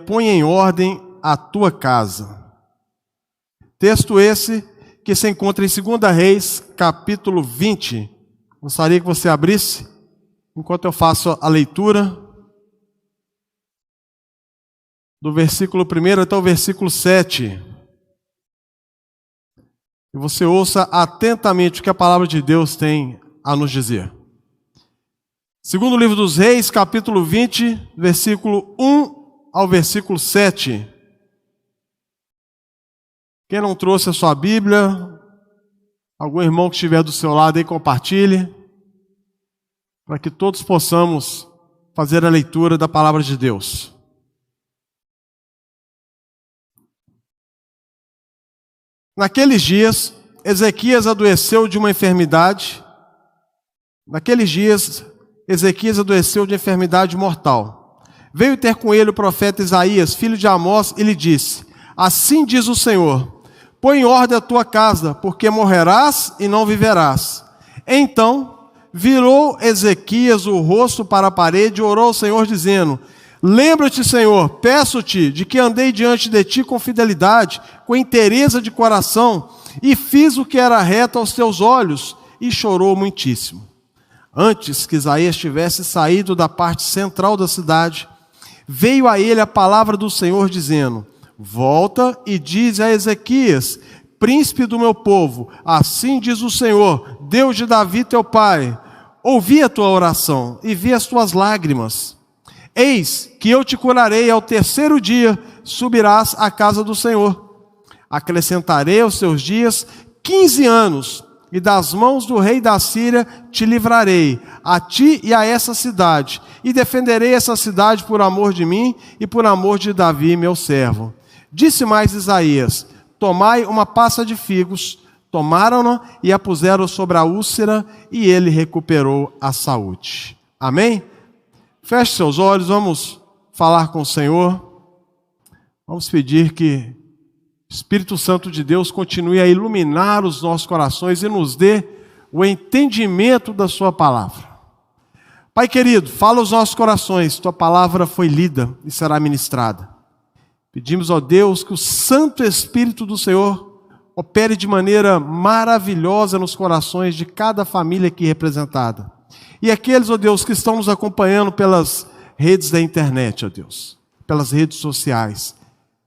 põe em ordem a tua casa. Texto esse que se encontra em 2 Reis, capítulo 20. Gostaria que você abrisse, enquanto eu faço a leitura, do versículo 1 até o versículo 7. E você ouça atentamente o que a palavra de Deus tem a nos dizer. Segundo livro dos Reis, capítulo 20, versículo 1 ao versículo 7. Quem não trouxe a sua Bíblia, algum irmão que estiver do seu lado aí, compartilhe, para que todos possamos fazer a leitura da palavra de Deus. Naqueles dias, Ezequias adoeceu de uma enfermidade. Mortal. Veio ter com ele o profeta Isaías, filho de Amós, e lhe disse: assim diz o Senhor, põe em ordem a tua casa, porque morrerás e não viverás. Então virou Ezequias o rosto para a parede e orou ao Senhor, dizendo: lembra-te, Senhor, peço-te, de que andei diante de ti com fidelidade, com inteireza de coração, e fiz o que era reto aos teus olhos, e chorou muitíssimo. Antes que Isaías tivesse saído da parte central da cidade, veio a ele a palavra do Senhor, dizendo: volta e dize a Ezequias, príncipe do meu povo, assim diz o Senhor, Deus de Davi teu pai, ouvi a tua oração e vi as tuas lágrimas. Eis que eu te curarei, ao terceiro dia subirás à casa do Senhor. Acrescentarei aos seus dias 15 anos, e das mãos do rei da Síria te livrarei, a ti e a essa cidade, e defenderei essa cidade por amor de mim e por amor de Davi, meu servo. Disse mais Isaías: tomai uma passa de figos. Tomaram-na e a puseram sobre a úlcera, e ele recuperou a saúde. Amém? Feche seus olhos, vamos falar com o Senhor. Vamos pedir que o Espírito Santo de Deus continue a iluminar os nossos corações e nos dê o entendimento da sua palavra. Pai querido, fala aos nossos corações, tua palavra foi lida e será ministrada. Pedimos, ó Deus, que o Santo Espírito do Senhor opere de maneira maravilhosa nos corações de cada família aqui representada. E aqueles, ó Deus, que estão nos acompanhando pelas redes da internet, ó Deus, pelas redes sociais.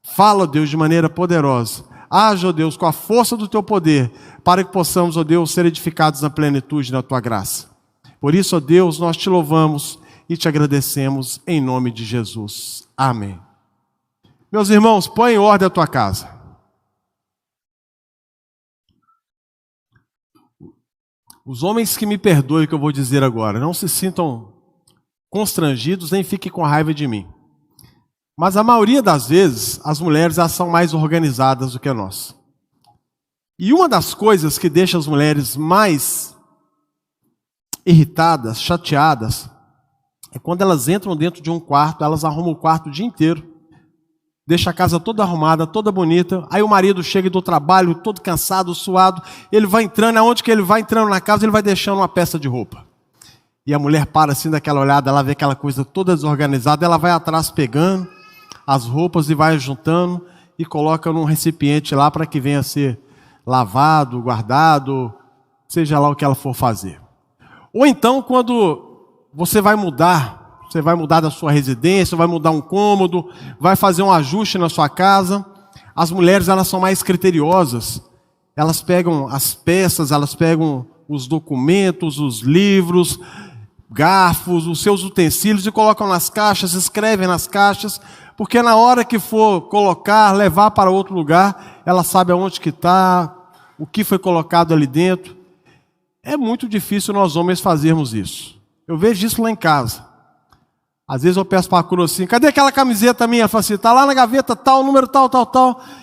Fala, ó Deus, de maneira poderosa. Haja, ó Deus, com a força do teu poder, para que possamos, ó Deus, ser edificados na plenitude da tua graça. Por isso, ó Deus, nós te louvamos e te agradecemos em nome de Jesus. Amém. Meus irmãos, põe em ordem a tua casa. Os homens que me perdoem o que eu vou dizer agora, não se sintam constrangidos, nem fiquem com raiva de mim. Mas a maioria das vezes, as mulheres elas são mais organizadas do que nós. E uma das coisas que deixa as mulheres mais irritadas, chateadas, é quando elas entram dentro de um quarto, elas arrumam o quarto o dia inteiro, deixa a casa toda arrumada, toda bonita, aí o marido chega do trabalho, todo cansado, suado, ele vai entrando, aonde que ele vai entrando na casa, ele vai deixando uma peça de roupa. E a mulher para assim daquela olhada, ela vê aquela coisa toda desorganizada, ela vai atrás pegando as roupas e vai juntando e coloca num recipiente lá para que venha a ser lavado, guardado, seja lá o que ela for fazer. Ou então, quando você vai mudar da sua residência, vai mudar um cômodo, vai fazer um ajuste na sua casa, as mulheres elas são mais criteriosas, elas pegam as peças, elas pegam os documentos, os livros, garfos, os seus utensílios e colocam nas caixas, escrevem nas caixas, porque na hora que for colocar, levar para outro lugar, ela sabe aonde que está, o que foi colocado ali dentro. É muito difícil nós homens fazermos isso. Eu vejo isso lá em casa. Às vezes eu peço para a Cruz assim, cadê aquela camiseta minha? Ela fala assim, está lá na gaveta tal, número tal.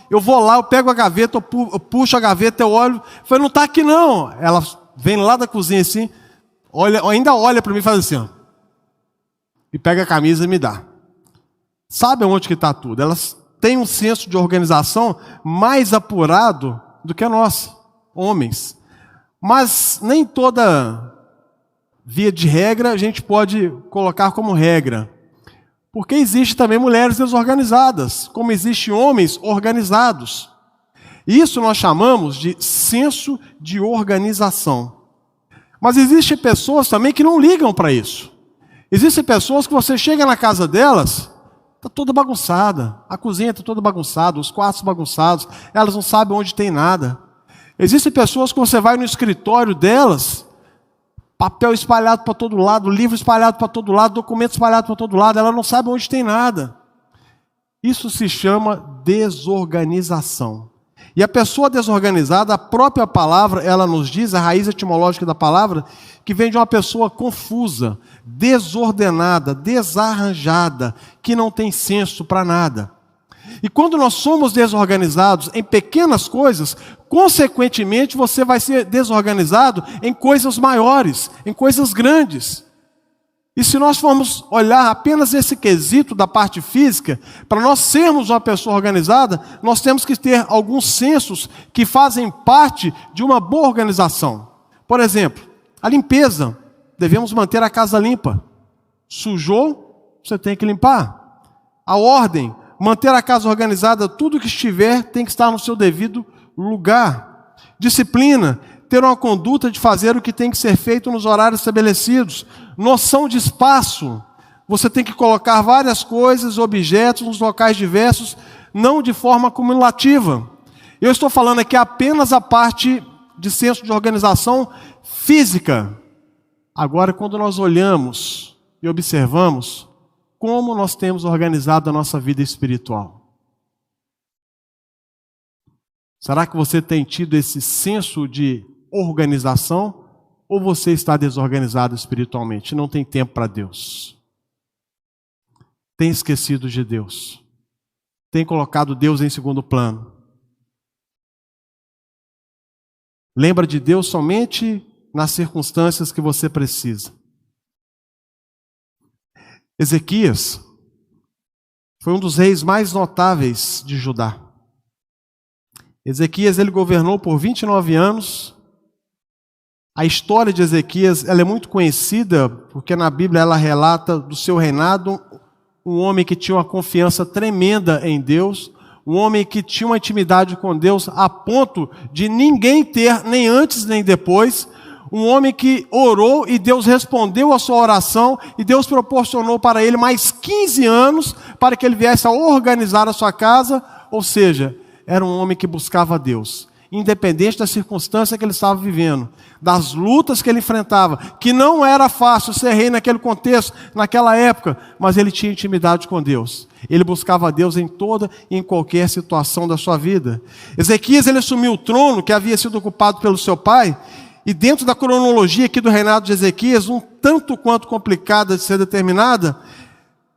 Eu vou lá, eu pego a gaveta, eu puxo a gaveta, eu olho. Eu falo, não está aqui não. Ela vem lá da cozinha assim, ainda olha para mim e faz assim, ó, e pega a camisa e me dá. Sabe onde que está tudo? Elas têm um senso de organização mais apurado do que nós, homens. Mas nem toda via de regra a gente pode colocar como regra. Porque existe também mulheres desorganizadas, como existem homens organizados. Isso nós chamamos de senso de organização. Mas existem pessoas também que não ligam para isso. Existem pessoas que você chega na casa delas, está toda bagunçada, a cozinha está toda bagunçada, os quartos bagunçados, elas não sabem onde tem nada. Existem pessoas que você vai no escritório delas, papel espalhado para todo lado, livro espalhado para todo lado, documento espalhado para todo lado, ela não sabe onde tem nada. Isso se chama desorganização. E a pessoa desorganizada, a própria palavra, ela nos diz, a raiz etimológica da palavra, que vem de uma pessoa confusa, desordenada, desarranjada, que não tem senso para nada. E quando nós somos desorganizados em pequenas coisas, consequentemente você vai ser desorganizado em coisas maiores, em coisas grandes. E se nós formos olhar apenas esse quesito da parte física, para nós sermos uma pessoa organizada, nós temos que ter alguns sensos que fazem parte de uma boa organização. Por exemplo, a limpeza. Devemos manter a casa limpa. Sujou, você tem que limpar. A ordem. Manter a casa organizada, tudo que estiver tem que estar no seu devido lugar. Disciplina, ter uma conduta de fazer o que tem que ser feito nos horários estabelecidos. Noção de espaço, você tem que colocar várias coisas, objetos nos locais diversos, não de forma acumulativa. Eu estou falando aqui apenas a parte de senso de organização física. Agora, quando nós olhamos e observamos, como nós temos organizado a nossa vida espiritual? Será que você tem tido esse senso de organização? Ou você está desorganizado espiritualmente? Não tem tempo para Deus? Tem esquecido de Deus? Tem colocado Deus em segundo plano? Lembra de Deus somente nas circunstâncias que você precisa? Ezequias foi um dos reis mais notáveis de Judá. Ezequias, ele governou por 29 anos. A história de Ezequias, ela é muito conhecida, porque na Bíblia ela relata do seu reinado um homem que tinha uma confiança tremenda em Deus, um homem que tinha uma intimidade com Deus a ponto de ninguém ter, nem antes nem depois, um homem que orou e Deus respondeu a sua oração e Deus proporcionou para ele mais 15 anos para que ele viesse a organizar a sua casa, ou seja, era um homem que buscava Deus, independente da circunstância que ele estava vivendo, das lutas que ele enfrentava, que não era fácil ser rei naquele contexto, naquela época, mas ele tinha intimidade com Deus. Ele buscava Deus em toda e em qualquer situação da sua vida. Ezequias, ele assumiu o trono que havia sido ocupado pelo seu pai. E dentro da cronologia aqui do reinado de Ezequias, um tanto quanto complicada de ser determinada,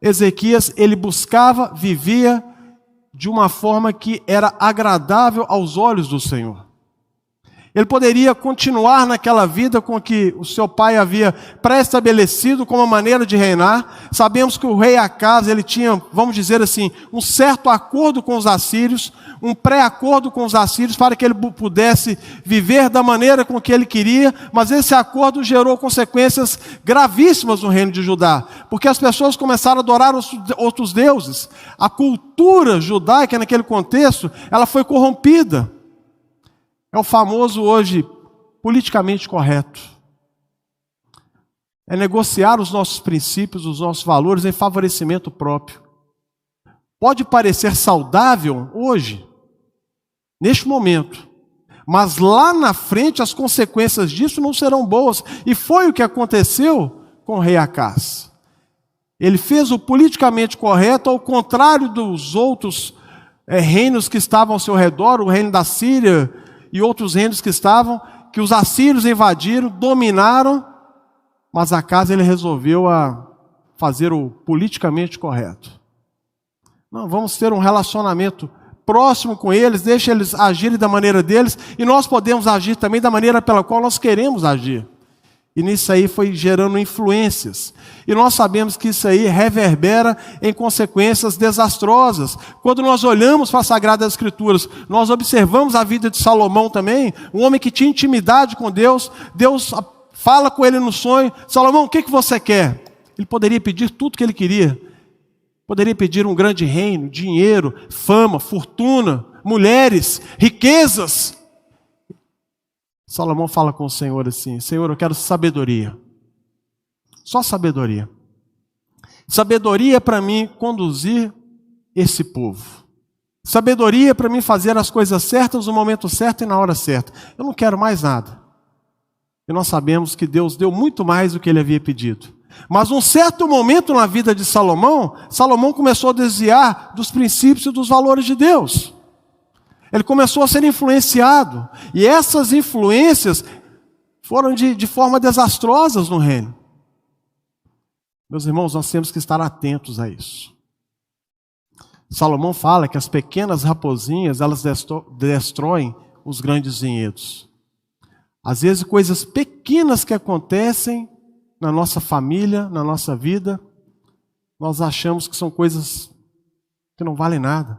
Ezequias, ele buscava, vivia de uma forma que era agradável aos olhos do Senhor. Ele poderia continuar naquela vida com que o seu pai havia pré-estabelecido como maneira de reinar. Sabemos que o rei Acaz, ele tinha, vamos dizer assim, um certo acordo com os assírios, um pré-acordo com os assírios para que ele pudesse viver da maneira com que ele queria, mas esse acordo gerou consequências gravíssimas no reino de Judá, porque as pessoas começaram a adorar outros deuses. A cultura judaica naquele contexto, ela foi corrompida. É o famoso hoje politicamente correto. É negociar os nossos princípios, os nossos valores em favorecimento próprio. Pode parecer saudável hoje, neste momento, mas lá na frente as consequências disso não serão boas. E foi o que aconteceu com o rei Acaz. Ele fez o politicamente correto, ao contrário dos outros reinos que estavam ao seu redor, o reino da Síria e outros reinos que estavam, que os assírios invadiram, dominaram, mas Acaz ele resolveu fazer o politicamente correto. Não, vamos ter um relacionamento próximo com eles, deixa eles agirem da maneira deles, e nós podemos agir também da maneira pela qual nós queremos agir. E nisso aí foi gerando influências. E nós sabemos que isso aí reverbera em consequências desastrosas. Quando nós olhamos para as Sagradas Escrituras, nós observamos a vida de Salomão também, um homem que tinha intimidade com Deus. Deus fala com ele no sonho: Salomão, o que você quer? Ele poderia pedir tudo o que ele queria. Poderia pedir um grande reino, dinheiro, fama, fortuna, mulheres, riquezas. Salomão fala com o Senhor assim: Senhor, eu quero sabedoria. Só sabedoria. Sabedoria para mim conduzir esse povo. Sabedoria para mim fazer as coisas certas no momento certo e na hora certa. Eu não quero mais nada. E nós sabemos que Deus deu muito mais do que ele havia pedido. Mas num certo momento na vida de Salomão, Salomão começou a desviar dos princípios e dos valores de Deus. Ele começou a ser influenciado. E essas influências foram de forma desastrosas no reino. Meus irmãos, nós temos que estar atentos a isso. Salomão fala que as pequenas raposinhas, elas destroem os grandes vinhedos. Às vezes coisas pequenas que acontecem na nossa família, na nossa vida, nós achamos que são coisas que não valem nada.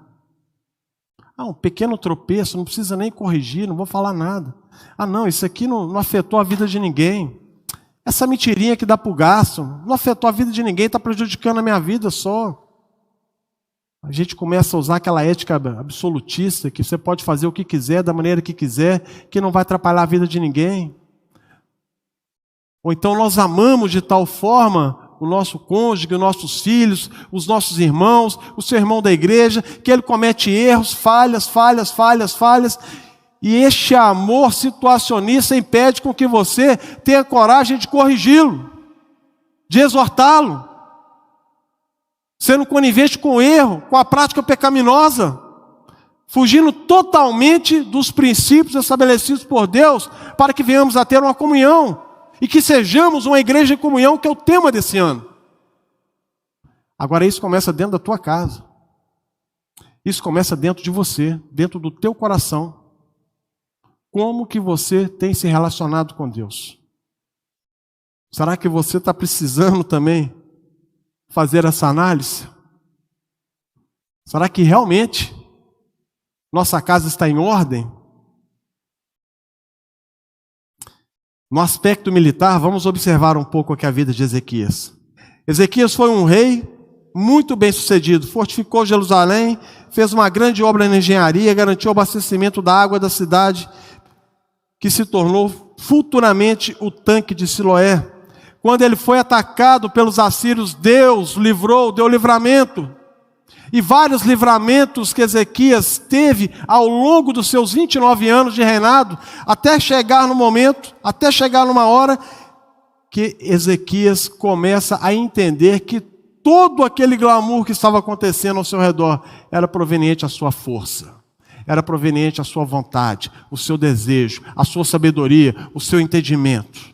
Um pequeno tropeço, não precisa nem corrigir, não vou falar nada. Não, isso aqui não afetou a vida de ninguém. Essa mentirinha que dá para o gasto, não afetou a vida de ninguém, está prejudicando a minha vida só. A gente começa a usar aquela ética absolutista, que você pode fazer o que quiser, da maneira que quiser, que não vai atrapalhar a vida de ninguém. Ou então nós amamos de tal forma o nosso cônjuge, os nossos filhos, os nossos irmãos, o seu irmão da igreja, que ele comete erros, falhas, e este amor situacionista impede com que você tenha coragem de corrigi-lo, de exortá-lo, sendo conivente com o erro, com a prática pecaminosa, fugindo totalmente dos princípios estabelecidos por Deus, para que venhamos a ter uma comunhão, e que sejamos uma igreja em comunhão, que é o tema desse ano. Agora isso começa dentro da tua casa. Isso começa dentro de você, dentro do teu coração. Como que você tem se relacionado com Deus? Será que você está precisando também fazer essa análise? Será que realmente nossa casa está em ordem? No aspecto militar, vamos observar um pouco aqui a vida de Ezequias. Ezequias foi um rei muito bem sucedido, fortificou Jerusalém, fez uma grande obra na engenharia, garantiu o abastecimento da água da cidade, que se tornou futuramente o tanque de Siloé. Quando ele foi atacado pelos assírios, Deus livrou, deu livramento. E vários livramentos que Ezequias teve ao longo dos seus 29 anos de reinado, até chegar no momento, até chegar numa hora que Ezequias começa a entender que todo aquele glamour que estava acontecendo ao seu redor era proveniente da sua força, era proveniente da sua vontade, o seu desejo, a sua sabedoria, o seu entendimento.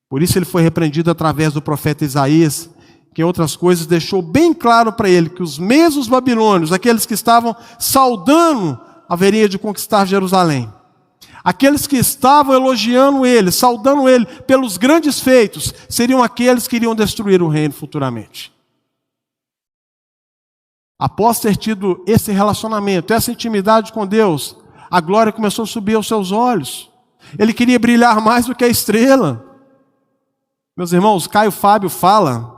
Por isso ele foi repreendido através do profeta Isaías, que em outras coisas deixou bem claro para ele que os mesmos babilônios, aqueles que estavam saudando a veria de conquistar Jerusalém, aqueles que estavam elogiando ele, saudando ele pelos grandes feitos, seriam aqueles que iriam destruir o reino futuramente. Após ter tido esse relacionamento, essa intimidade com Deus, a glória começou a subir aos seus olhos. Ele queria brilhar mais do que a estrela. Meus irmãos, Caio Fábio fala,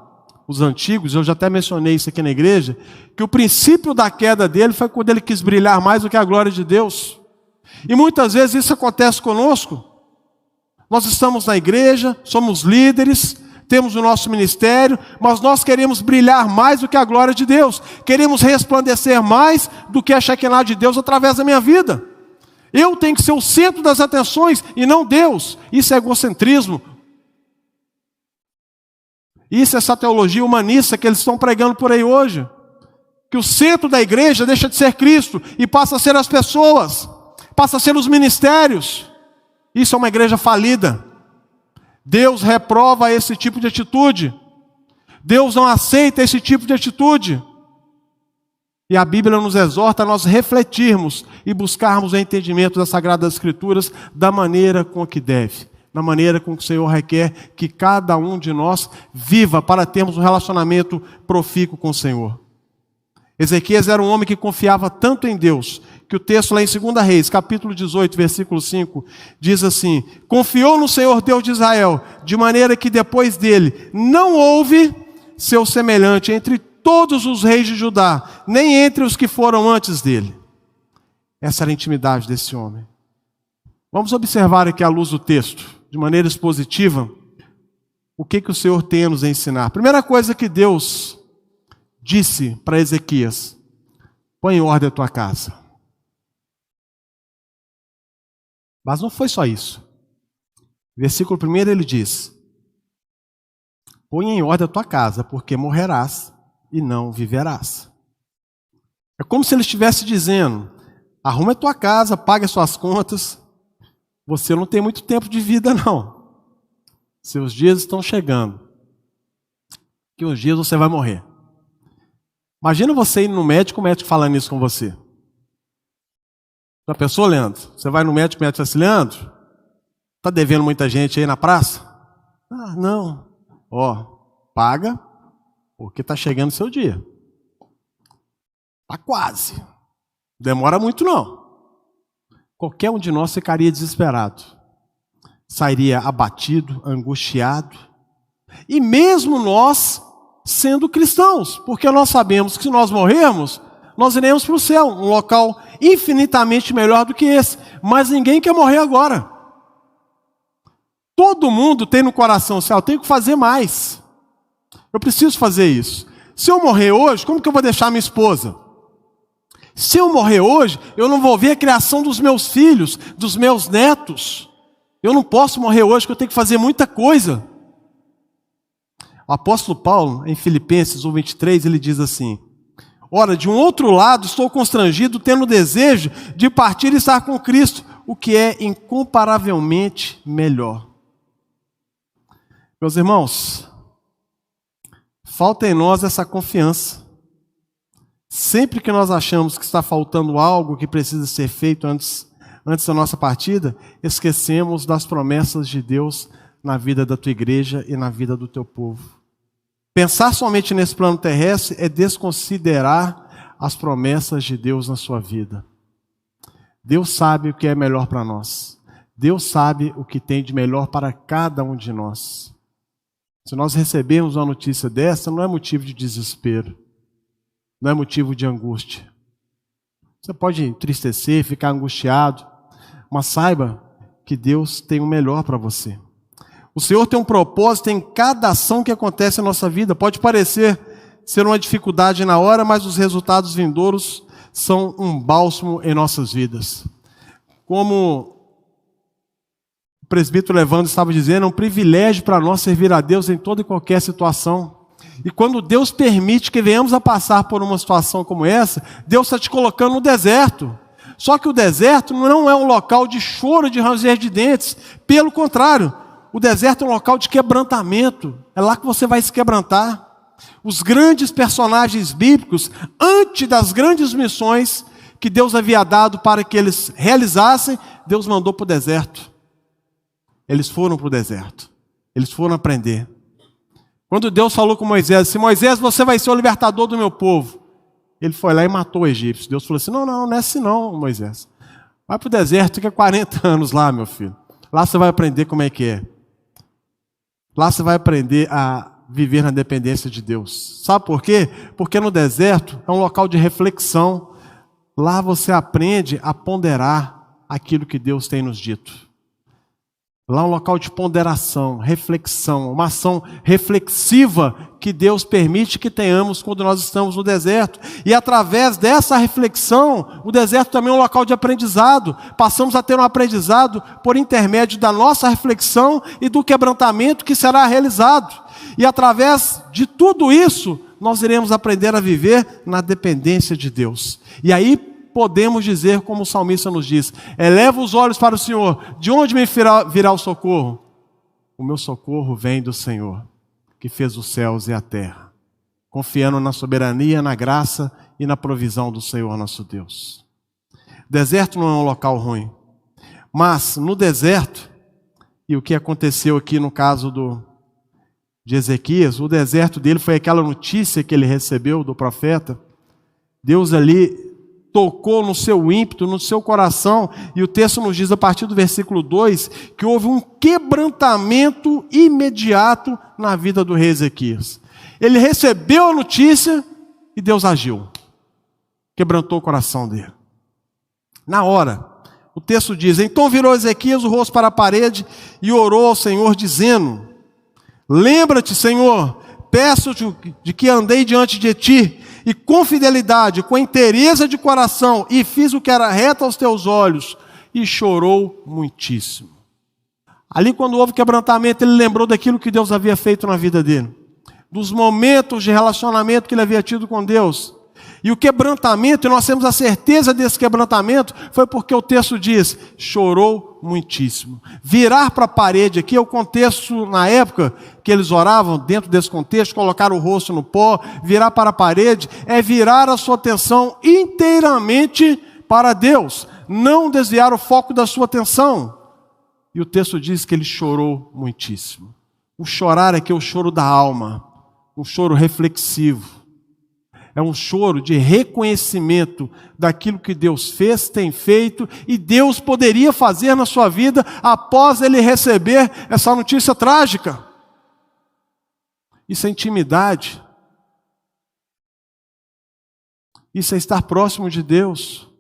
os antigos, eu já até mencionei isso aqui na igreja, que o princípio da queda dele foi quando ele quis brilhar mais do que a glória de Deus. E muitas vezes isso acontece conosco. Nós estamos na igreja, somos líderes, temos o nosso ministério, mas nós queremos brilhar mais do que a glória de Deus. Queremos resplandecer mais do que a Shekinah de Deus através da minha vida. Eu tenho que ser o centro das atenções e não Deus. Isso é egocentrismo. Isso é essa teologia humanista que eles estão pregando por aí hoje. Que o centro da igreja deixa de ser Cristo e passa a ser as pessoas, passa a ser os ministérios. Isso é uma igreja falida. Deus reprova esse tipo de atitude. Deus não aceita esse tipo de atitude. E a Bíblia nos exorta a nós refletirmos e buscarmos o entendimento das Sagradas Escrituras da maneira com que deve. Na maneira com que o Senhor requer que cada um de nós viva para termos um relacionamento profícuo com o Senhor. Ezequias era um homem que confiava tanto em Deus, que o texto lá em 2 Reis, capítulo 18, versículo 5, diz assim: confiou no Senhor Deus de Israel, de maneira que depois dele não houve seu semelhante entre todos os reis de Judá, nem entre os que foram antes dele. Essa era a intimidade desse homem. Vamos observar aqui à luz do texto, de maneira expositiva, o que o Senhor tem a nos ensinar. Primeira coisa que Deus disse para Ezequias: põe em ordem a tua casa. Mas não foi só isso. Versículo 1 ele diz: põe em ordem a tua casa, porque morrerás e não viverás. É como se ele estivesse dizendo: arruma a tua casa, pague as suas contas. Você não tem muito tempo de vida, não. Seus dias estão chegando. Que uns dias você vai morrer. Imagina você indo no médico, o médico falando isso com você. Já pensou, Leandro? Você vai no médico, o médico fala assim: Leandro, está devendo muita gente aí na praça? Ah, não. Ó, paga, porque está chegando o seu dia. Está quase. Demora muito não. Qualquer um de nós ficaria desesperado. Sairia abatido, angustiado. E mesmo nós sendo cristãos, porque nós sabemos que se nós morrermos, nós iremos para o céu, um local infinitamente melhor do que esse. Mas ninguém quer morrer agora. Todo mundo tem no coração: eu tenho que fazer mais. Eu preciso fazer isso. Se eu morrer hoje, como que eu vou deixar minha esposa? Se eu morrer hoje, eu não vou ver a criação dos meus filhos, dos meus netos. Eu não posso morrer hoje, porque eu tenho que fazer muita coisa. O apóstolo Paulo, em Filipenses 1:23, ele diz assim: ora, de um outro lado, estou constrangido, tendo desejo de partir e estar com Cristo, o que é incomparavelmente melhor. Meus irmãos, falta em nós essa confiança. Sempre que nós achamos que está faltando algo que precisa ser feito antes da nossa partida, esquecemos das promessas de Deus na vida da tua igreja e na vida do teu povo. Pensar somente nesse plano terrestre é desconsiderar as promessas de Deus na sua vida. Deus sabe o que é melhor para nós. Deus sabe o que tem de melhor para cada um de nós. Se nós recebemos uma notícia dessa, não é motivo de desespero. Não é motivo de angústia. Você pode entristecer, ficar angustiado, mas saiba que Deus tem o melhor para você. O Senhor tem um propósito em cada ação que acontece na nossa vida. Pode parecer ser uma dificuldade na hora, mas os resultados vindouros são um bálsamo em nossas vidas. Como o presbítero Evandro estava dizendo, é um privilégio para nós servir a Deus em toda e qualquer situação. E quando Deus permite que venhamos a passar por uma situação como essa, Deus está te colocando no deserto. Só que o deserto não é um local de choro e de ranger de dentes. Pelo contrário, o deserto é um local de quebrantamento. É lá que você vai se quebrantar. Os grandes personagens bíblicos, antes das grandes missões que Deus havia dado para que eles realizassem, Deus mandou para o deserto. Eles foram para o deserto. Eles foram aprender. Quando Deus falou com Moisés, assim: Moisés, você vai ser o libertador do meu povo. Ele foi lá e matou o egípcio. Deus falou assim: não é assim não, Moisés. Vai para o deserto, fica 40 anos lá, meu filho. Lá você vai aprender como é que é. Lá você vai aprender a viver na dependência de Deus. Sabe por quê? Porque no deserto é um local de reflexão. Lá você aprende a ponderar aquilo que Deus tem nos dito. Lá é um local de ponderação, reflexão, uma ação reflexiva que Deus permite que tenhamos quando nós estamos no deserto. E através dessa reflexão, o deserto também é um local de aprendizado. Passamos a ter um aprendizado por intermédio da nossa reflexão e do quebrantamento que será realizado. E através de tudo isso, nós iremos aprender a viver na dependência de Deus. E aí podemos dizer, como o salmista nos diz: eleva os olhos para o Senhor, de onde me virá o socorro? O meu socorro vem do Senhor, que fez os céus e a terra, confiando na soberania, na graça e na provisão do Senhor nosso Deus. Deserto não é um local ruim, mas no deserto, e o que aconteceu aqui no caso de Ezequias, o deserto dele foi aquela notícia que ele recebeu do profeta. Deus ali tocou no seu ímpeto, no seu coração, e o texto nos diz a partir do versículo 2, que houve um quebrantamento imediato na vida do rei Ezequias. Ele recebeu a notícia E Deus agiu, quebrantou o coração dele. Na hora, o texto diz: então virou Ezequias o rosto para a parede e orou ao Senhor, dizendo: lembra-te, Senhor, peço-te de que andei diante de ti, e com fidelidade, com inteireza de coração, e fiz o que era reto aos teus olhos, e chorou muitíssimo. Ali, quando houve quebrantamento, ele lembrou daquilo que Deus havia feito na vida dele, dos momentos de relacionamento que ele havia tido com Deus. E o quebrantamento, e nós temos a certeza desse quebrantamento, foi porque o texto diz: chorou muitíssimo. Virar para a parede aqui é o contexto na época que eles oravam, dentro desse contexto, colocar o rosto no pó, virar para a parede, é virar a sua atenção inteiramente para Deus, não desviar o foco da sua atenção. E o texto diz que ele chorou muitíssimo. O chorar aqui é o choro da alma, um choro reflexivo. É um choro de reconhecimento daquilo que Deus fez, tem feito e Deus poderia fazer na sua vida após ele receber essa notícia trágica. Isso é intimidade. Isso é estar próximo de Deus.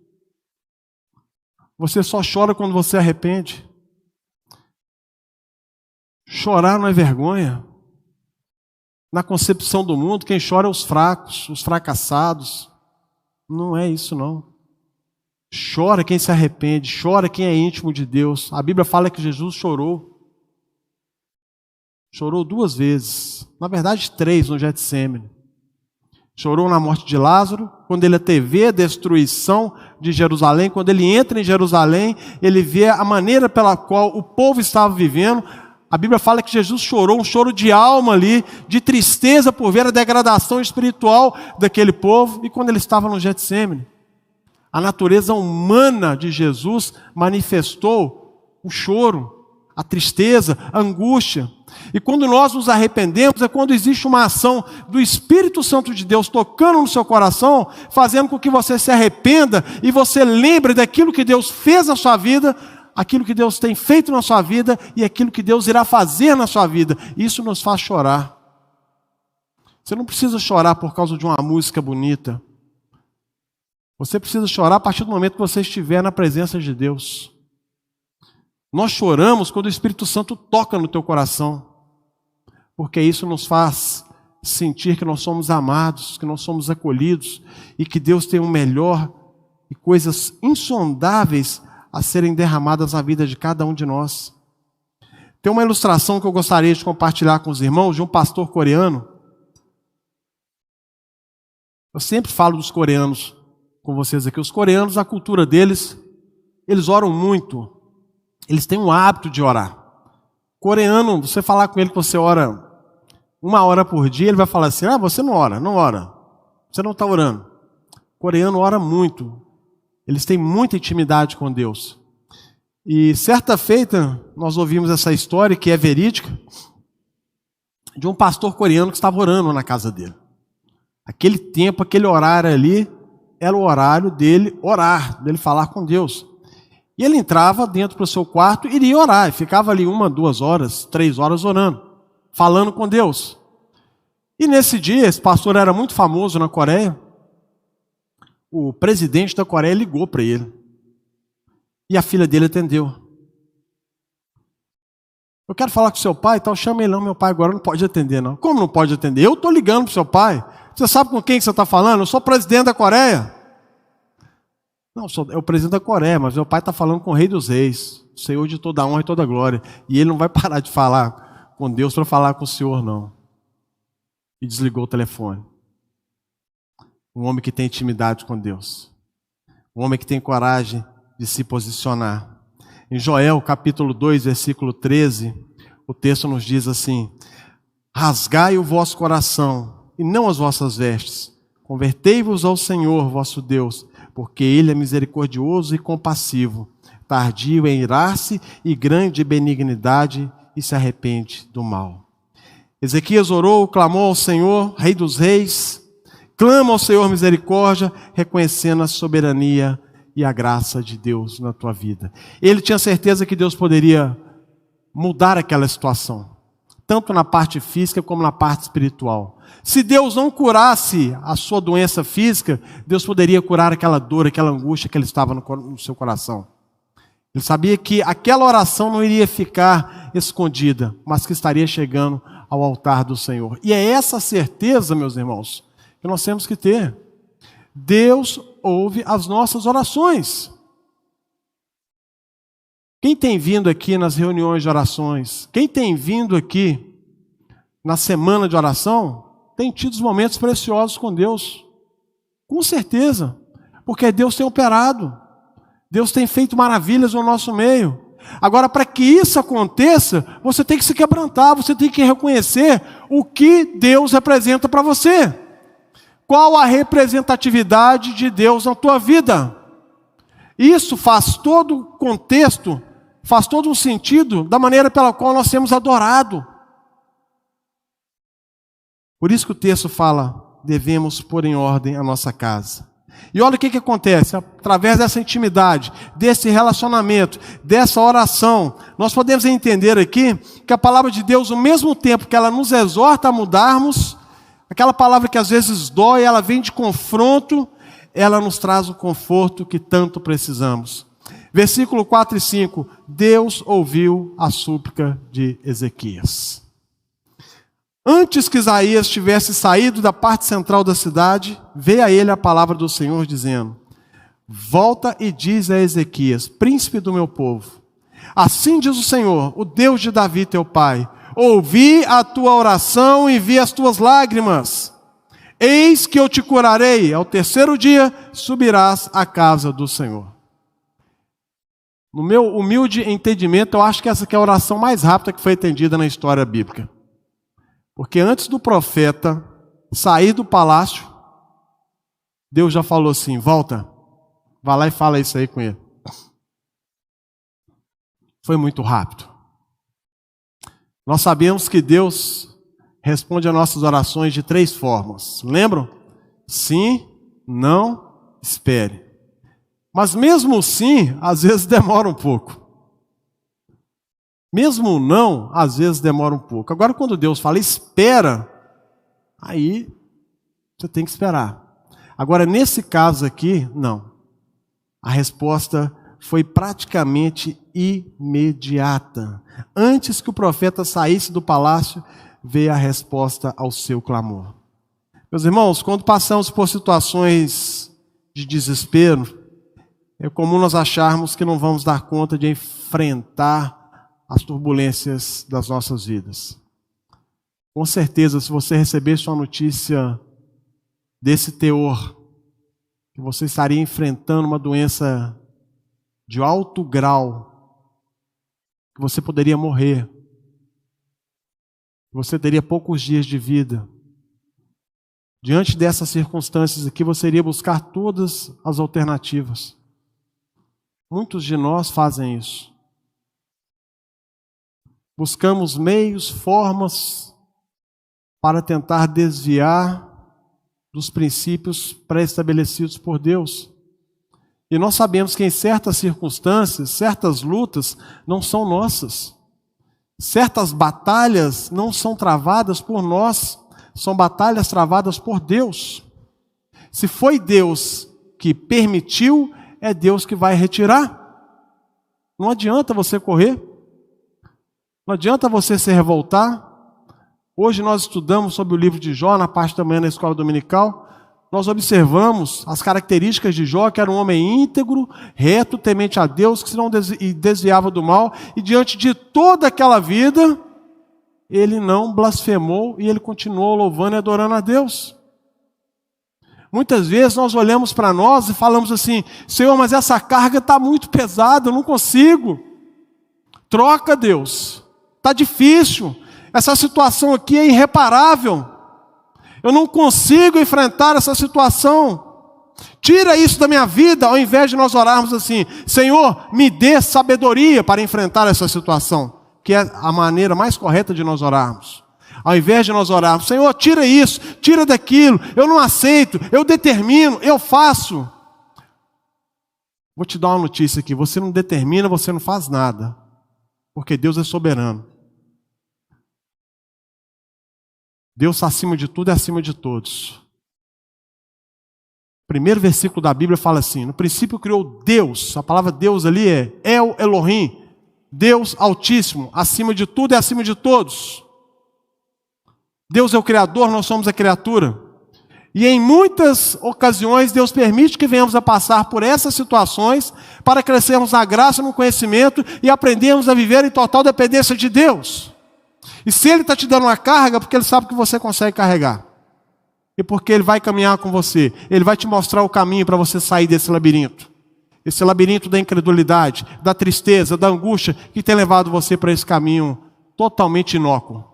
Você só chora quando você arrepende. Chorar não é vergonha. Na concepção do mundo, quem chora é os fracos, os fracassados. Não é isso, não. Chora quem se arrepende, chora quem é íntimo de Deus. A Bíblia fala que Jesus chorou. Chorou 2 vezes. Na verdade, 3 no Getsêmani. Chorou na morte de Lázaro, quando ele teve a destruição de Jerusalém. Quando ele entra em Jerusalém, ele vê a maneira pela qual o povo estava vivendo. A Bíblia fala que Jesus chorou, um choro de alma ali, de tristeza por ver a degradação espiritual daquele povo. E quando ele estava no Getsêmani, a natureza humana de Jesus manifestou o choro, a tristeza, a angústia. E quando nós nos arrependemos, é quando existe uma ação do Espírito Santo de Deus tocando no seu coração, fazendo com que você se arrependa e você lembre daquilo que Deus fez na sua vida, aquilo que Deus tem feito na sua vida e aquilo que Deus irá fazer na sua vida. Isso nos faz chorar. Você não precisa chorar por causa de uma música bonita. Você precisa chorar a partir do momento que você estiver na presença de Deus. Nós choramos quando o Espírito Santo toca no teu coração, porque isso nos faz sentir que nós somos amados, que nós somos acolhidos e que Deus tem o melhor e coisas insondáveis a serem derramadas na vida de cada um de nós. Tem uma ilustração que eu gostaria de compartilhar com os irmãos de um pastor coreano. Eu sempre falo dos coreanos com vocês aqui. Os coreanos, a cultura deles, eles oram muito. Eles têm um hábito de orar. Coreano, você falar com ele que você ora 1 hora por dia, ele vai falar assim: você não ora, não ora. Você não está orando. Coreano ora muito. Eles têm muita intimidade com Deus. E certa feita, nós ouvimos essa história, que é verídica, de um pastor coreano que estava orando na casa dele. Aquele tempo, aquele horário ali, era o horário dele orar, dele falar com Deus. E ele entrava dentro do seu quarto e iria orar. E ficava ali 1, 2 horas, 3 horas orando, falando com Deus. E nesse dia, esse pastor era muito famoso na Coreia. O presidente da Coreia ligou para ele. E a filha dele atendeu. Eu quero falar com seu pai, então chama ele. Não, meu pai agora não pode atender, não. Como não pode atender? Eu estou ligando para o seu pai. Você sabe com quem você está falando? Eu sou presidente da Coreia. Não, é o presidente da Coreia, mas meu pai está falando com o Rei dos Reis, o Senhor de toda a honra e toda a glória. E ele não vai parar de falar com Deus para falar com o Senhor, não. E desligou o telefone. Um homem que tem intimidade com Deus. Um homem que tem coragem de se posicionar. Em Joel, capítulo 2, versículo 13, o texto nos diz assim: rasgai o vosso coração, e não as vossas vestes. Convertei-vos ao Senhor, vosso Deus, porque Ele é misericordioso e compassivo, tardio em irar-se e grande benignidade, e se arrepende do mal. Ezequias orou, clamou ao Senhor, Rei dos Reis, clama ao Senhor misericórdia, reconhecendo a soberania e a graça de Deus na tua vida. Ele tinha certeza que Deus poderia mudar aquela situação. tanto na parte física como na parte espiritual. Se Deus não curasse a sua doença física, Deus poderia curar aquela dor, aquela angústia que ele estava no seu coração. Ele sabia que aquela oração não iria ficar escondida, mas que estaria chegando ao altar do Senhor. E é essa certeza, meus irmãos, que nós temos que ter. Deus ouve as nossas orações. Quem tem vindo aqui nas reuniões de orações, quem tem vindo aqui na semana de oração, tem tido os momentos preciosos com Deus. Com certeza, porque Deus tem operado. Deus tem feito maravilhas no nosso meio. Agora, para que isso aconteça, você tem que se quebrantar, você tem que reconhecer o que Deus representa para você. Qual a representatividade de Deus na tua vida? Isso faz todo o contexto, faz todo um sentido da maneira pela qual nós temos adorado. Por isso que o texto fala, devemos pôr em ordem a nossa casa. E olha o que acontece, através dessa intimidade, desse relacionamento, dessa oração, nós podemos entender aqui que a palavra de Deus, ao mesmo tempo que ela nos exorta a mudarmos, aquela palavra que às vezes dói, ela vem de confronto, ela nos traz o conforto que tanto precisamos. Versículo 4 e 5, Deus ouviu a súplica de Ezequias. Antes que Isaías tivesse saído da parte central da cidade, veio a ele a palavra do Senhor dizendo: volta e diz a Ezequias, príncipe do meu povo, assim diz o Senhor, o Deus de Davi teu pai, ouvi a tua oração e vi as tuas lágrimas. Eis que eu te curarei, ao terceiro dia subirás à casa do Senhor. No meu humilde entendimento, eu acho que essa aqui é a oração mais rápida que foi atendida na história bíblica. Porque antes do profeta sair do palácio, Deus já falou assim, volta, vai lá e fala isso aí com ele. Foi muito rápido. Nós sabemos que Deus responde a nossas orações de 3 formas. Lembram? Sim, não, espere. Mas mesmo o sim, às vezes demora um pouco. Mesmo o não, às vezes demora um pouco. Agora, quando Deus fala espera, aí você tem que esperar. Agora, nesse caso aqui, não. A resposta foi praticamente imediata. Antes que o profeta saísse do palácio, veio a resposta ao seu clamor. Meus irmãos, quando passamos por situações de desespero, é comum nós acharmos que não vamos dar conta de enfrentar as turbulências das nossas vidas. Com certeza, se você recebesse uma notícia desse teor, que você estaria enfrentando uma doença de alto grau, que você poderia morrer, que você teria poucos dias de vida, diante dessas circunstâncias aqui, você iria buscar todas as alternativas. Muitos de nós fazem isso. Buscamos meios, formas para tentar desviar dos princípios pré-estabelecidos por Deus. E nós sabemos que em certas circunstâncias, certas lutas não são nossas. Certas batalhas não são travadas por nós, são batalhas travadas por Deus. Se foi Deus que permitiu, é Deus que vai retirar. Não adianta você correr. Não adianta você se revoltar. Hoje nós estudamos sobre o livro de Jó, na parte da manhã na escola dominical. Nós observamos as características de Jó, que era um homem íntegro, reto, temente a Deus, que se não desviava do mal. E diante de toda aquela vida, ele não blasfemou e ele continuou louvando e adorando a Deus. Muitas vezes nós olhamos para nós e falamos assim, Senhor, mas essa carga está muito pesada, eu não consigo. Troca, Deus. Está difícil, essa situação aqui é irreparável, eu não consigo enfrentar essa situação, tira isso da minha vida, ao invés de nós orarmos assim, Senhor, me dê sabedoria para enfrentar essa situação, que é a maneira mais correta de nós orarmos. Ao invés de nós orarmos, Senhor, tira isso, tira daquilo, eu não aceito, eu determino, eu faço. Vou te dar uma notícia aqui, você não determina, você não faz nada. Porque Deus é soberano. Deus acima de tudo e acima de todos. O primeiro versículo da Bíblia fala assim: no princípio criou Deus, a palavra Deus ali é El Elohim, Deus Altíssimo, acima de tudo e acima de todos. Deus é o Criador, nós somos a criatura. E em muitas ocasiões Deus permite que venhamos a passar por essas situações para crescermos na graça, no conhecimento e aprendermos a viver em total dependência de Deus. E se Ele está te dando uma carga, porque Ele sabe que você consegue carregar. E porque Ele vai caminhar com você. Ele vai te mostrar o caminho para você sair desse labirinto. Esse labirinto da incredulidade, da tristeza, da angústia, que tem levado você para esse caminho totalmente inócuo.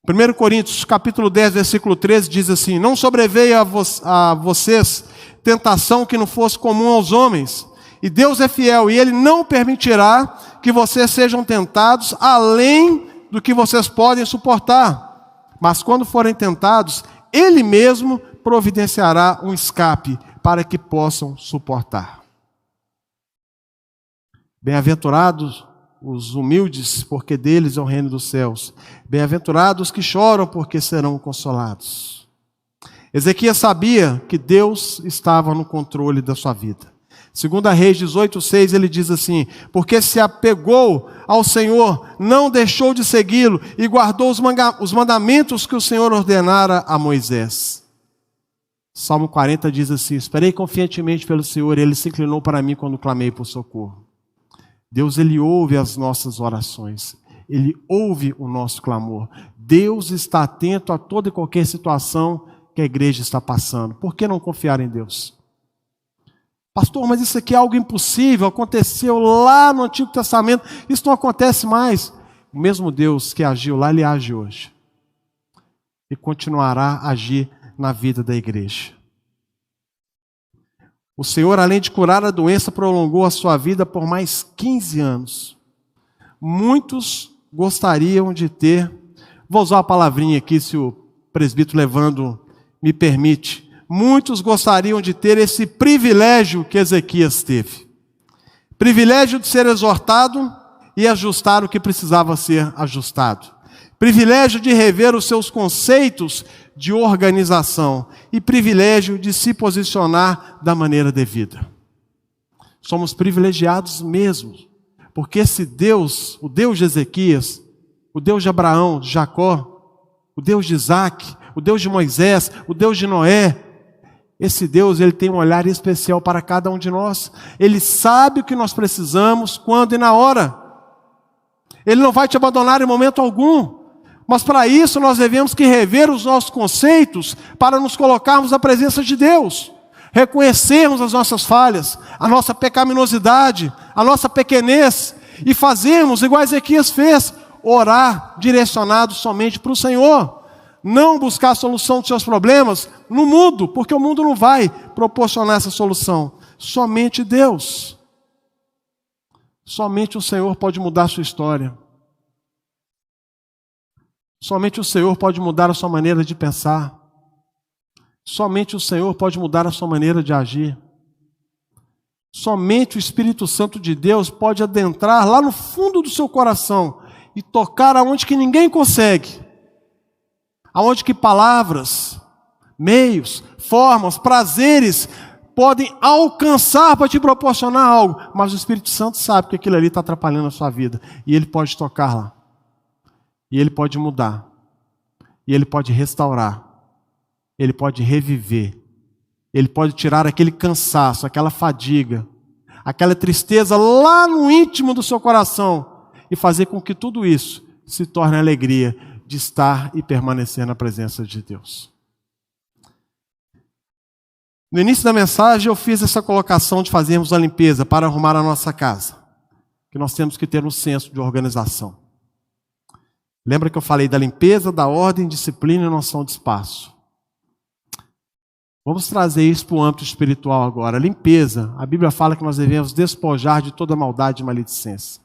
1 Coríntios, capítulo 10, versículo 13, diz assim: não sobreveio a vocês tentação que não fosse comum aos homens. E Deus é fiel, e Ele não permitirá que vocês sejam tentados além do que vocês podem suportar. Mas quando forem tentados, Ele mesmo providenciará um escape para que possam suportar. Bem-aventurados os humildes, porque deles é o reino dos céus. Bem-aventurados que choram, porque serão consolados. Ezequias sabia que Deus estava no controle da sua vida. 2 Reis 18:6, ele diz assim: porque se apegou ao Senhor, não deixou de segui-lo e guardou os mandamentos que o Senhor ordenara a Moisés. Salmo 40 diz assim: esperei confiantemente pelo Senhor, e Ele se inclinou para mim quando clamei por socorro. Deus, Ele ouve as nossas orações, Ele ouve o nosso clamor. Deus está atento a toda e qualquer situação que a igreja está passando. Por que não confiar em Deus? Pastor, mas isso aqui é algo impossível, aconteceu lá no Antigo Testamento, isso não acontece mais. O mesmo Deus que agiu lá, Ele age hoje. E continuará a agir na vida da igreja. O Senhor, além de curar a doença, prolongou a sua vida por mais 15 anos. Muitos gostariam de ter, vou usar uma palavrinha aqui, se o presbítero Levando me permite, muitos gostariam de ter esse privilégio que Ezequias teve. Privilégio de ser exortado e ajustar o que precisava ser ajustado. Privilégio de rever os seus conceitos de organização e privilégio de se posicionar da maneira devida. Somos privilegiados mesmo, porque esse Deus, o Deus de Ezequias, o Deus de Abraão, de Jacó, o Deus de Isaac, o Deus de Moisés, o Deus de Noé, esse Deus, Ele tem um olhar especial para cada um de nós. Ele sabe o que nós precisamos, quando e na hora. Ele não vai te abandonar em momento algum. Mas para isso nós devemos que rever os nossos conceitos para nos colocarmos na presença de Deus. Reconhecermos as nossas falhas, a nossa pecaminosidade, a nossa pequenez e fazermos igual Ezequias fez, orar direcionado somente para o Senhor. Não buscar a solução dos seus problemas no mundo, porque o mundo não vai proporcionar essa solução. Somente Deus. Somente o Senhor pode mudar a sua história. Somente o Senhor pode mudar a sua maneira de pensar. Somente o Senhor pode mudar a sua maneira de agir. Somente o Espírito Santo de Deus pode adentrar lá no fundo do seu coração e tocar aonde que ninguém consegue. Aonde que palavras, meios, formas, prazeres podem alcançar para te proporcionar algo. Mas o Espírito Santo sabe que aquilo ali está atrapalhando a sua vida. E Ele pode tocar lá. E Ele pode mudar. E Ele pode restaurar. Ele pode reviver. Ele pode tirar aquele cansaço, aquela fadiga, aquela tristeza lá no íntimo do seu coração e fazer com que tudo isso se torne alegria de estar e permanecer na presença de Deus. No início da mensagem eu fiz essa colocação de fazermos a limpeza para arrumar a nossa casa. Que nós temos que ter um senso de organização. Lembra que eu falei da limpeza, da ordem, disciplina e noção de espaço. Vamos trazer isso para o âmbito espiritual agora. Limpeza, a Bíblia fala que nós devemos despojar de toda maldade e maledicência.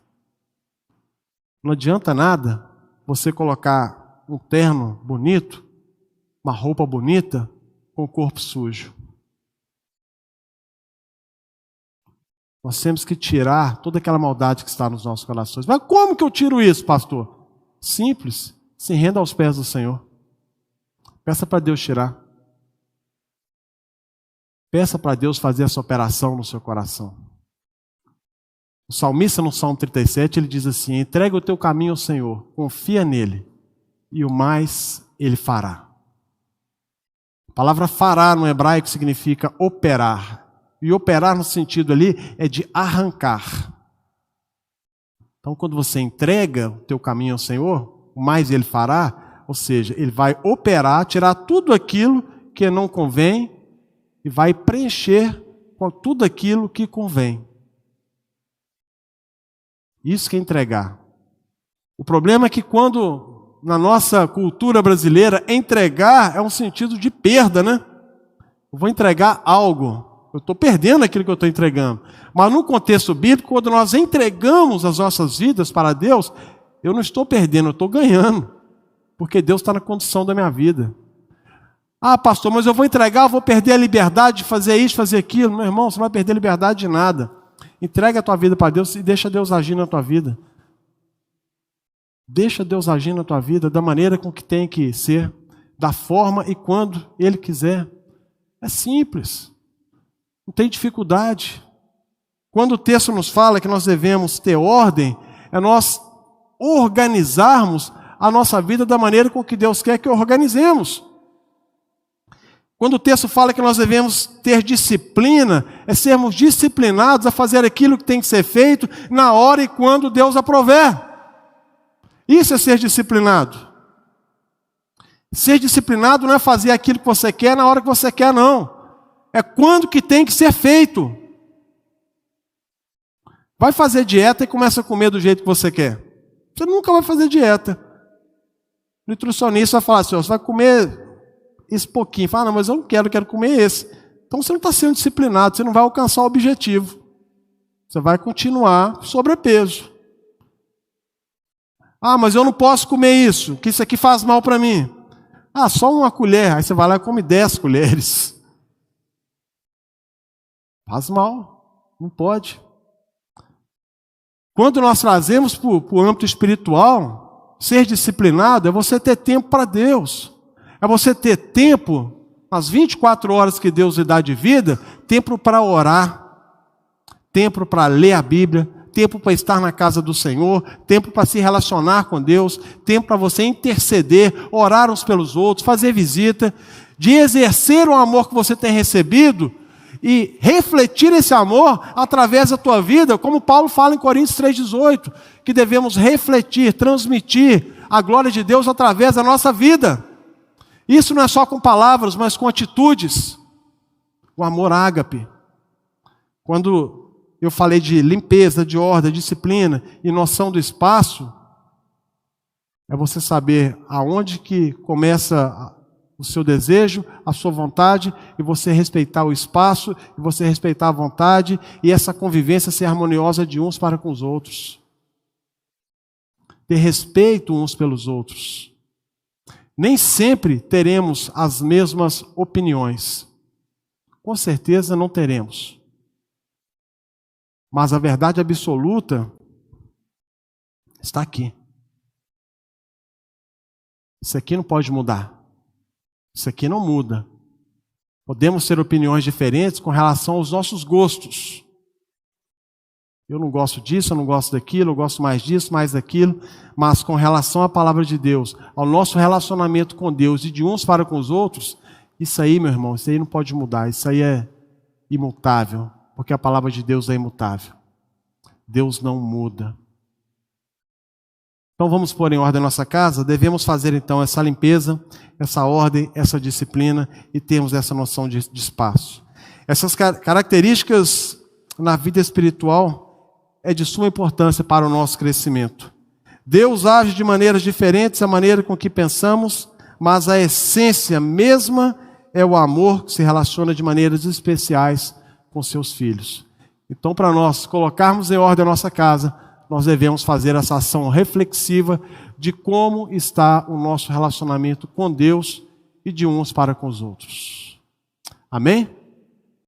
Não adianta nada você colocar um terno bonito, uma roupa bonita, com o corpo sujo. Nós temos que tirar toda aquela maldade que está nos nossos corações. Mas como que eu tiro isso, pastor? Simples. Se renda aos pés do Senhor. Peça para Deus tirar. Peça para Deus fazer essa operação no seu coração. O salmista no Salmo 37, ele diz assim: entrega o teu caminho ao Senhor, confia nele, e o mais ele fará. A palavra fará no hebraico significa operar. E operar no sentido ali é de arrancar. Então quando você entrega o teu caminho ao Senhor, o mais ele fará, ou seja, ele vai operar, tirar tudo aquilo que não convém e vai preencher com tudo aquilo que convém. Isso que é entregar. O problema é que quando, na nossa cultura brasileira, entregar é um sentido de perda, né? Eu vou entregar algo, eu estou perdendo aquilo que eu estou entregando. Mas no contexto bíblico, quando nós entregamos as nossas vidas para Deus, eu não estou perdendo, eu estou ganhando. Porque Deus está na condução da minha vida. Ah, pastor, mas eu vou entregar, eu vou perder a liberdade de fazer isso, fazer aquilo. Meu irmão, você não vai perder a liberdade de nada. Entrega a tua vida para Deus e deixa Deus agir na tua vida. Deixa Deus agir na tua vida da maneira com que tem que ser, da forma e quando Ele quiser. É simples. Não tem dificuldade. Quando o texto nos fala que nós devemos ter ordem, é nós organizarmos a nossa vida da maneira com que Deus quer que organizemos. Quando o texto fala que nós devemos ter disciplina, é sermos disciplinados a fazer aquilo que tem que ser feito na hora e quando Deus aprover. Isso é ser disciplinado. Ser disciplinado não é fazer aquilo que você quer na hora que você quer, não. É quando que tem que ser feito. Vai fazer dieta e começa a comer do jeito que você quer. Você nunca vai fazer dieta. O nutricionista vai falar assim: você vai comer esse pouquinho. Fala, não, mas eu não quero, eu quero comer esse. Então você não está sendo disciplinado, você não vai alcançar o objetivo. Você vai continuar com sobrepeso. Ah, mas eu não posso comer isso, que isso aqui faz mal para mim. Ah, só uma colher. Aí você vai lá e come 10 colheres. Faz mal, não pode. Quando nós trazemos para o âmbito espiritual, ser disciplinado é você ter tempo para Deus. É você ter tempo, as 24 horas que Deus lhe dá de vida, tempo para orar, tempo para ler a Bíblia, tempo para estar na casa do Senhor, tempo para se relacionar com Deus, tempo para você interceder, orar uns pelos outros, fazer visita, de exercer o amor que você tem recebido e refletir esse amor através da tua vida, como Paulo fala em Coríntios 3,18, que devemos refletir, transmitir a glória de Deus através da nossa vida. Isso não é só com palavras, mas com atitudes. O amor ágape. Quando eu falei de limpeza, de ordem, disciplina e noção do espaço, é você saber aonde que começa o seu desejo, a sua vontade, e você respeitar o espaço, e você respeitar a vontade, e essa convivência ser harmoniosa de uns para com os outros. Ter respeito uns pelos outros. Nem sempre teremos as mesmas opiniões. Com certeza não teremos. Mas a verdade absoluta está aqui. Isso aqui não pode mudar. Isso aqui não muda. Podemos ter opiniões diferentes com relação aos nossos gostos. Eu não gosto disso, eu não gosto daquilo, eu gosto mais disso, mais daquilo. Mas com relação à palavra de Deus, ao nosso relacionamento com Deus e de uns para com os outros, isso aí, meu irmão, isso aí não pode mudar. Isso aí é imutável, porque a palavra de Deus é imutável. Deus não muda. Então vamos pôr em ordem a nossa casa, devemos fazer então essa limpeza, essa ordem, essa disciplina e termos essa noção de espaço. Essas características na vida espiritual é de suma importância para o nosso crescimento. Deus age de maneiras diferentes, a maneira com que pensamos, mas a essência mesma é o amor que se relaciona de maneiras especiais com seus filhos. Então, para nós colocarmos em ordem a nossa casa, nós devemos fazer essa ação reflexiva de como está o nosso relacionamento com Deus e de uns para com os outros. Amém?